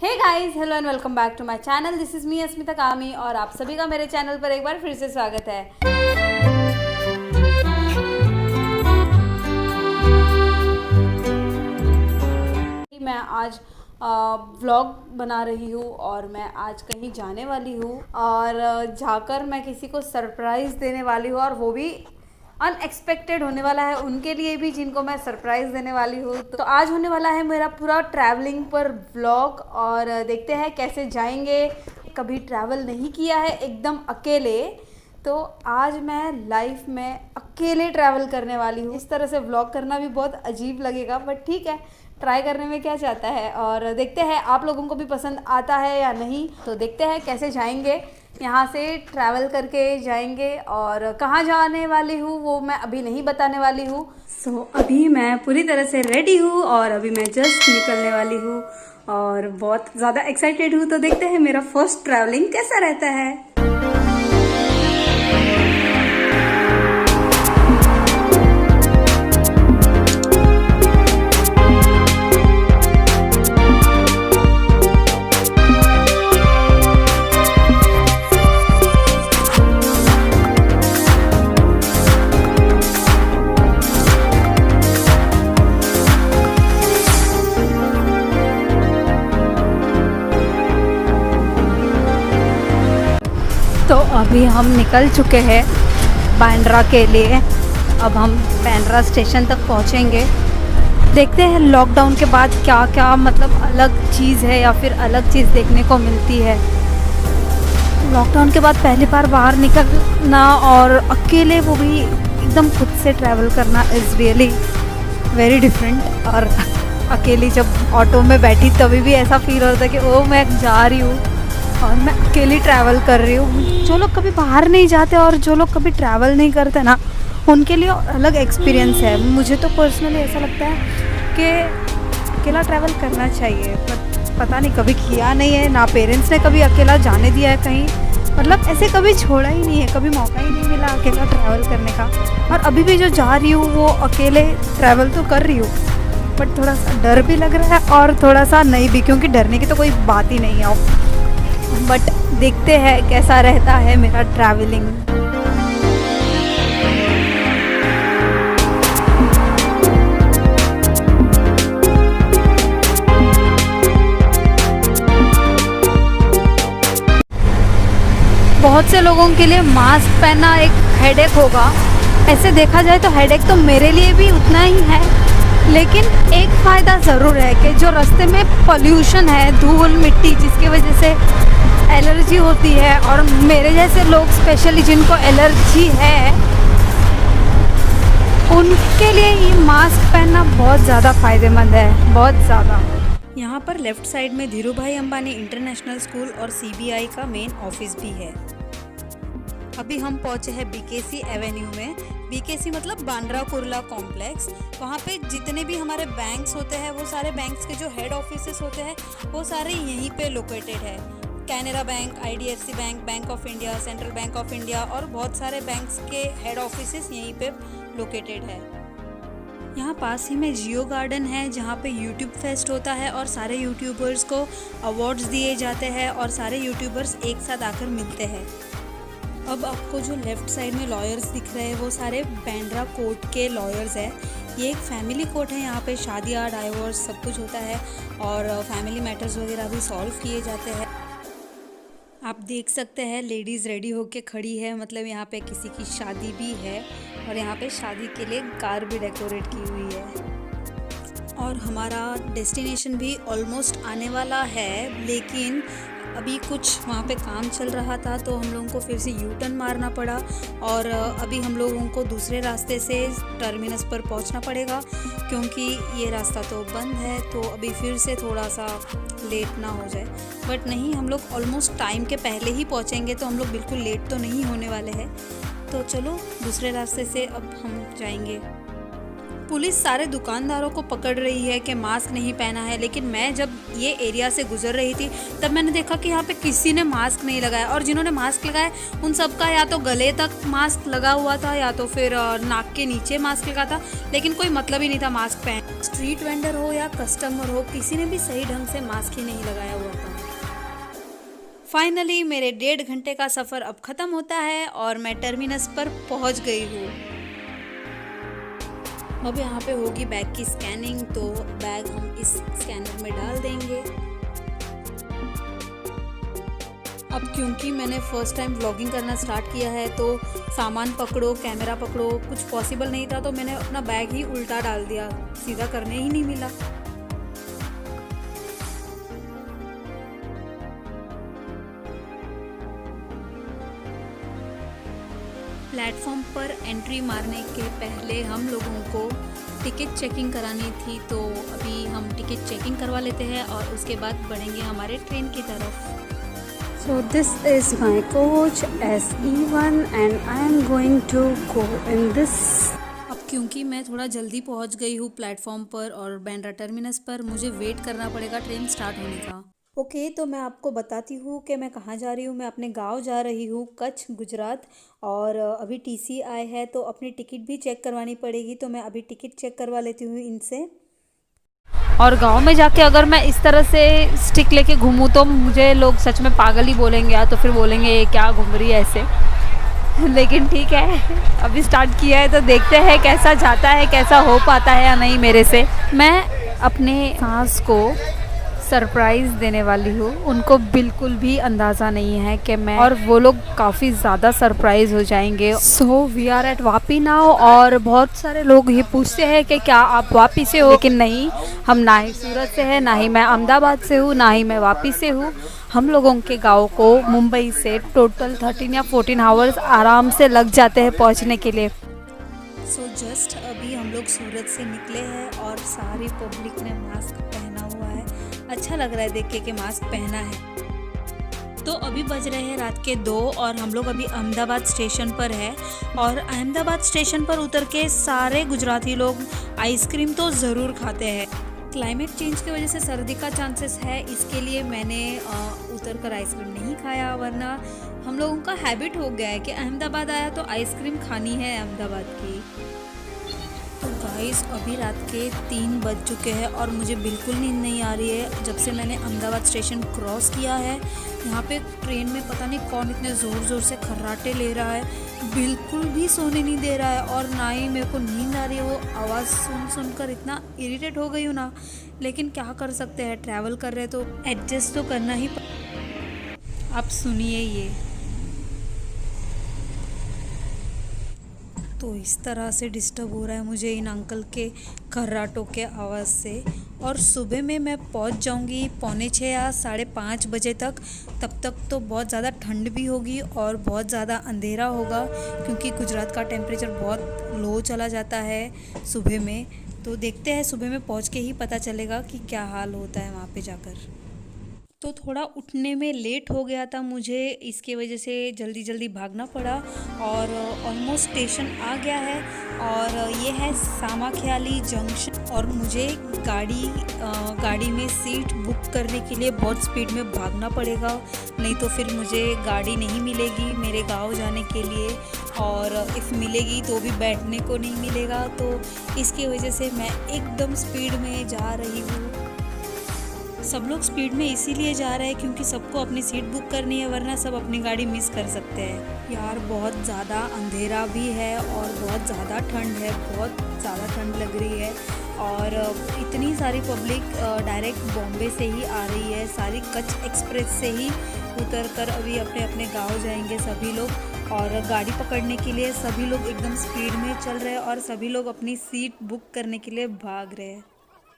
Hey guys, hello and welcome back to my channel. This is me Asmita Kami और आप सभी का मेरे चैनल पर एक बार फिर से स्वागत है। मैं आज व्लॉग बना रही हूँ और मैं आज कहीं जाने वाली हूँ और जाकर मैं किसी को सरप्राइज़ देने वाली हूँ और वो भी अनएक्सपेक्टेड होने वाला है उनके लिए भी जिनको मैं सरप्राइज़ देने वाली हूँ। तो आज होने वाला है मेरा पूरा ट्रैवलिंग पर व्लॉग और देखते हैं कैसे जाएंगे। कभी ट्रैवल नहीं किया है एकदम अकेले, तो आज मैं लाइफ में अकेले ट्रैवल करने वाली हूँ। इस तरह से व्लॉग करना भी बहुत अजीब लगेगा, बट ठीक है, ट्राई करने में क्या जाता है। और देखते हैं आप लोगों को भी पसंद आता है या नहीं। तो देखते हैं कैसे जाएंगे, यहाँ से ट्रैवल करके जाएंगे और कहाँ जाने वाली हूँ वो मैं अभी नहीं बताने वाली हूँ। सो अभी मैं पूरी तरह से रेडी हूँ और अभी मैं जस्ट निकलने वाली हूँ और बहुत ज़्यादा एक्साइटेड हूँ। तो देखते हैं मेरा फर्स्ट ट्रैवलिंग कैसा रहता है। तो अभी हम निकल चुके हैं बांद्रा के लिए। अब हम बांद्रा स्टेशन तक पहुंचेंगे। देखते हैं लॉकडाउन के बाद क्या क्या मतलब अलग चीज़ है या फिर अलग चीज़ देखने को मिलती है। लॉकडाउन के बाद पहली बार बाहर निकलना और अकेले, वो भी एकदम खुद से ट्रैवल करना इज़ रियली वेरी डिफरेंट। और अकेली जब ऑटो में बैठी तभी भी ऐसा फील होता है कि ओ मैं जा रही हूँ और मैं अकेली ट्रैवल कर रही हूँ। जो लोग कभी बाहर नहीं जाते और जो लोग कभी ट्रैवल नहीं करते ना, उनके लिए अलग एक्सपीरियंस है। मुझे तो पर्सनली ऐसा लगता है कि अकेला ट्रैवल करना चाहिए, पर पता नहीं कभी किया नहीं है, ना पेरेंट्स ने कभी अकेला जाने दिया है कहीं, मतलब ऐसे कभी छोड़ा ही नहीं है, कभी मौका ही नहीं मिला अकेला ट्रैवल करने का। और अभी भी जो जा रही हूँ वो अकेले ट्रैवल तो कर रही हूँ, बट थोड़ा सा डर भी लग रहा है और थोड़ा सा नहीं भी, क्योंकि डरने की तो कोई बात ही नहीं है। बट देखते हैं कैसा रहता है मेरा ट्रैवलिंग। बहुत से लोगों के लिए मास्क पहनना एक हेडेक होगा। ऐसे देखा जाए तो हेडेक तो मेरे लिए भी उतना ही है, लेकिन एक फ़ायदा ज़रूर है कि जो रास्ते में पोल्यूशन है, धूल मिट्टी, जिसकी वजह से एलर्जी होती है, और मेरे जैसे लोग स्पेशली जिनको एलर्जी है उनके लिए ये मास्क पहनना बहुत ज़्यादा फ़ायदेमंद है, बहुत ज़्यादा। यहाँ पर लेफ़्ट साइड में धीरूभाई अंबानी इंटरनेशनल स्कूल और सीबीआई का मेन ऑफिस भी है। अभी हम पहुँचे हैं बीकेसी एवेन्यू में। बीकेसी मतलब बांद्रा कुर्ला कॉम्प्लेक्स। वहाँ पे जितने भी हमारे बैंक्स होते हैं, वो सारे बैंक्स के जो हेड ऑफिसेस होते हैं वो सारे यहीं पे लोकेटेड है। Canara bank, IDFC bank, bank of India, central bank of India और बहुत सारे बैंक्स के हेड ऑफिसेस यहीं पे लोकेटेड है। यहाँ पास ही में जियो गार्डन है, जहाँ पे यूट्यूब फेस्ट होता है और सारे यूट्यूबर्स को अवार्ड्स दिए जाते हैं और सारे यूट्यूबर्स एक साथ आकर मिलते हैं। अब आपको जो लेफ़्ट साइड में लॉयर्स दिख रहे हैं वो सारे बांद्रा कोर्ट के लॉयर्स हैं। ये एक फैमिली कोर्ट है, यहाँ पे शादियाँ, डाइवोर्स सब कुछ होता है और फैमिली मैटर्स वगैरह भी सॉल्व किए जाते हैं। आप देख सकते हैं लेडीज़ रेडी होके खड़ी है, मतलब यहाँ पे किसी की शादी भी है और यहाँ पे शादी के लिए कार भी डेकोरेट की हुई है। और हमारा डेस्टिनेशन भी ऑलमोस्ट आने वाला है, लेकिन अभी कुछ वहाँ पे काम चल रहा था तो हम लोगों को फिर से यू टर्न मारना पड़ा और अभी हम लोगों को दूसरे रास्ते से टर्मिनस पर पहुँचना पड़ेगा, क्योंकि ये रास्ता तो बंद है। तो अभी फिर से थोड़ा सा लेट ना हो जाए, बट नहीं, हम लोग ऑलमोस्ट टाइम के पहले ही पहुँचेंगे, तो हम लोग बिल्कुल लेट तो नहीं होने वाले हैं। तो चलो दूसरे रास्ते से अब हम जाएंगे। पुलिस सारे दुकानदारों को पकड़ रही है कि मास्क नहीं पहना है, लेकिन मैं जब ये एरिया से गुजर रही थी तब मैंने देखा कि यहाँ पे किसी ने मास्क नहीं लगाया, और जिन्होंने मास्क लगाए उन सबका या तो गले तक मास्क लगा हुआ था या तो फिर नाक के नीचे मास्क लगा था, लेकिन कोई मतलब ही नहीं था मास्क पहन। स्ट्रीट वेंडर हो या कस्टमर हो, किसी ने भी सही ढंग से मास्क ही नहीं लगाया हुआ था। फाइनली मेरे 1.5 घंटे का सफ़र अब ख़त्म होता है और मैं टर्मिनस पर पहुँच गई हूँ। अब यहाँ पे होगी बैग की स्कैनिंग, तो बैग हम इस स्कैनर में डाल देंगे। अब क्योंकि मैंने फर्स्ट टाइम व्लॉगिंग करना स्टार्ट किया है तो सामान पकड़ो, कैमरा पकड़ो कुछ पॉसिबल नहीं था, तो मैंने अपना बैग ही उल्टा डाल दिया, सीधा करने ही नहीं मिला। प्लेटफॉर्म पर एंट्री मारने के पहले हम लोगों को टिकट चेकिंग करानी थी, तो अभी हम टिकट चेकिंग करवा लेते हैं और उसके बाद बढ़ेंगे हमारे ट्रेन की तरफ। So this is my coach SE1 and I am going to go in this। अब क्योंकि मैं थोड़ा जल्दी पहुंच गई हूँ प्लेटफॉर्म पर और बांद्रा टर्मिनस पर, मुझे वेट करना पड़ेगा ट्रेन स्टार्ट होने का। ओके, तो मैं आपको बताती हूँ कि मैं कहाँ जा रही हूँ। मैं अपने गांव जा रही हूँ, कच्छ, गुजरात। और अभी टीसी आए है तो अपनी टिकट भी चेक करवानी पड़ेगी, तो मैं अभी टिकट चेक करवा लेती हूँ इनसे। और गांव में जाके अगर मैं इस तरह से स्टिक लेके घूमूँ तो मुझे लोग सच में पागल ही बोलेंगे, या तो फिर बोलेंगे ये क्या घूम रही है ऐसे। लेकिन ठीक है, अभी स्टार्ट किया है तो देखते हैं कैसा जाता है, कैसा हो पाता है या नहीं मेरे से। मैं अपने सास को सरप्राइज़ देने वाली हूँ, उनको बिल्कुल भी अंदाज़ा नहीं है कि मैं, और वो लोग काफ़ी ज़्यादा सरप्राइज़ हो जाएंगे। So we are at Vapi now, और बहुत सारे लोग ये पूछते हैं कि क्या आप वापी से हो, लेकिन नहीं, हम ना ही सूरत से है, ना ही मैं अहमदाबाद से हूँ, ना ही मैं वापी से हूँ। हम लोगों के गांव को मुंबई से टोटल 13 या 14 आवर्स आराम से लग जाते हैं पहुँचने के लिए। सो जस्ट अभी हम लोग सूरत से निकले हैं और सारी पब्लिक ने मास्क पहना हुआ है। अच्छा लग रहा है देख के कि मास्क पहना है। तो अभी बज रहे हैं रात के 2 और हम लोग अभी अहमदाबाद स्टेशन पर है। और अहमदाबाद स्टेशन पर उतर के सारे गुजराती लोग आइसक्रीम तो ज़रूर खाते हैं। क्लाइमेट चेंज की वजह से सर्दी का चांसेस है, इसके लिए मैंने उतर कर आइसक्रीम नहीं खाया, वरना हम लोगों का हैबिट हो गया है कि अहमदाबाद आया तो आइसक्रीम खानी है अहमदाबाद की। तो गाइस अभी रात के 3 बज चुके हैं और मुझे बिल्कुल नींद नहीं आ रही है। जब से मैंने अहमदाबाद स्टेशन क्रॉस किया है, यहाँ पे ट्रेन में पता नहीं कौन इतने ज़ोर ज़ोर से खर्राटे ले रहा है, बिल्कुल भी सोने नहीं दे रहा है और ना ही मेरे को नींद आ रही है। वो आवाज़ सुनकर इतना इरिटेट हो गई हूँ ना, लेकिन क्या कर सकते हैं, ट्रैवल कर रहे तो एडजस्ट तो करना ही। आप सुनिए ये, तो इस तरह से डिस्टर्ब हो रहा है मुझे इन अंकल के खर्राटों के आवाज़ से। और सुबह में मैं पहुंच जाऊंगी 4:45 या 5:30 बजे तक। तब तक तो बहुत ज़्यादा ठंड भी होगी और बहुत ज़्यादा अंधेरा होगा, क्योंकि गुजरात का टेम्परेचर बहुत लो चला जाता है सुबह में। तो देखते हैं, सुबह में पहुंच के ही पता चलेगा कि क्या हाल होता है वहाँ पे जाकर। तो थोड़ा उठने में लेट हो गया था मुझे, इसके वजह से जल्दी जल्दी भागना पड़ा और ऑलमोस्ट स्टेशन आ गया है। और ये है सामाख्याली जंक्शन और मुझे गाड़ी में सीट बुक करने के लिए बहुत स्पीड में भागना पड़ेगा, नहीं तो फिर मुझे गाड़ी नहीं मिलेगी मेरे गांव जाने के लिए, और इफ़ मिलेगी तो भी बैठने को नहीं मिलेगा। तो इसकी वजह से मैं एकदम स्पीड में जा रही हूँ। सब लोग स्पीड में इसीलिए जा रहे हैं क्योंकि सबको अपनी सीट बुक करनी है, वरना सब अपनी गाड़ी मिस कर सकते हैं। यार बहुत ज़्यादा अंधेरा भी है और बहुत ज़्यादा ठंड है, बहुत ज़्यादा ठंड लग रही है। और इतनी सारी पब्लिक डायरेक्ट बॉम्बे से ही आ रही है, सारी कच्छ एक्सप्रेस से ही उतर कर अभी अपने अपने गाँव जाएंगे सभी लोग। और गाड़ी पकड़ने के लिए सभी लोग एकदम स्पीड में चल रहे हैं और सभी लोग अपनी सीट बुक करने के लिए भाग रहे हैं।